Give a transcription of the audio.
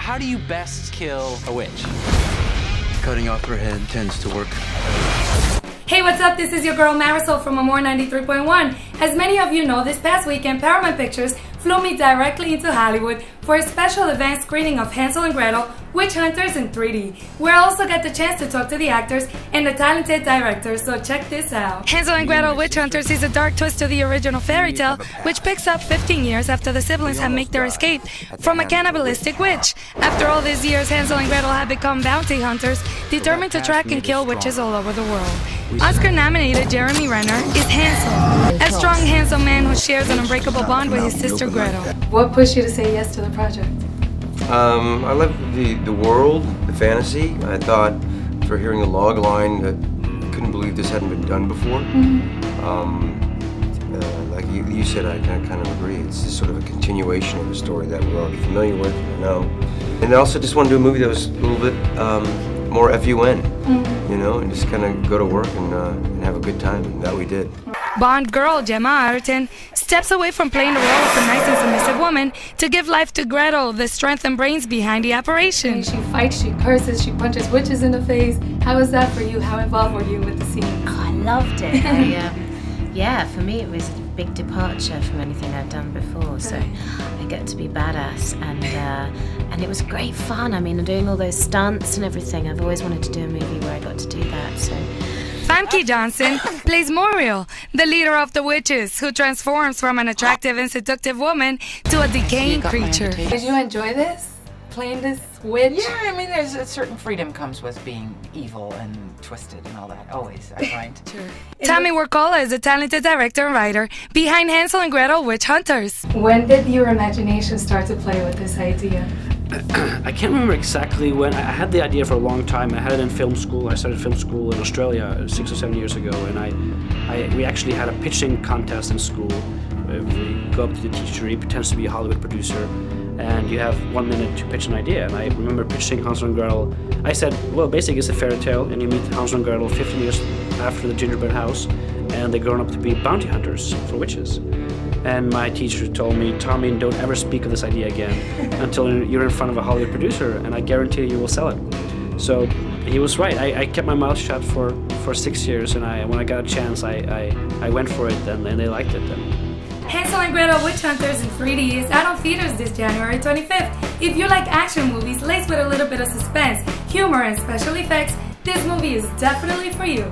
How do you best kill a witch? Cutting off her head tends to work. Hey, what's up? This is your girl Marisol from Amor 93.1. As many of you know, this past weekend, Paramount Pictures flew me directly into Hollywood for a special event screening of Hansel and Gretel, Witch Hunters in 3D, where I also got the chance to talk to the actors and the talented directors, so check this out. Hansel and Gretel, Witch Hunters is a dark twist to the original fairy tale, which picks up 15 years after the siblings have made their escape from a cannibalistic witch. After all these years, Hansel and Gretel have become bounty hunters, determined to track and kill witches all over the world. Oscar-nominated Jeremy Renner is Hansel, a strong, handsome man who shares an unbreakable bond with his sister Gretel. What pushed you to say yes to the project? I loved the world, the fantasy. I thought, for hearing the log line, that I couldn't believe this hadn't been done before. Like you said, I kind of agree. It's just sort of a continuation of a story that we're already familiar with, you know. And I also just wanted to do a movie that was a little bit more FUN, you know, and just kind of go to work and have a good time, and that we did. Bond girl Gemma Arterton steps away from playing the role of a nice and submissive woman to give life to Gretel, the strength and brains behind the operation. She fights, she curses, she punches witches in the face. How was that for you? How involved were you with the scene? Oh, I loved it. Yeah, for me it was a big departure from anything I'd done before, so I get to be badass, and it was great fun. I mean, doing all those stunts and everything. I've always wanted to do a movie where I got to do that, so. Famke Johnson plays Muriel, the leader of the witches, who transforms from an attractive and seductive woman to a decaying creature. Did you enjoy this? Playing this witch? Yeah, I mean, there's a certain freedom comes with being evil and twisted and all that, always, I find. Sure. Tammy Warkola is a talented director and writer behind Hansel and Gretel, Witch Hunters. When did your imagination start to play with this idea? I can't remember exactly when. I had the idea for a long time. I had it in film school. I started film school in Australia 6 or 7 years ago, and we actually had a pitching contest in school. We go up to the teacher, he pretends to be a Hollywood producer, and you have 1 minute to pitch an idea. And I remember pitching Hansel and Gretel. I said, well, basically it's a fairy tale, and you meet Hansel and Gretel 15 years after the gingerbread house, and they're grown up to be bounty hunters for witches. And my teacher told me, Tommy, don't ever speak of this idea again until you're in front of a Hollywood producer, and I guarantee you will sell it. So he was right. I kept my mouth shut for 6 years, and when I got a chance, I went for it, and they liked it. Hansel and Gretel Witch Hunters in 3D is out on theaters this January 25th. If you like action movies laced with a little bit of suspense, humor, and special effects, this movie is definitely for you.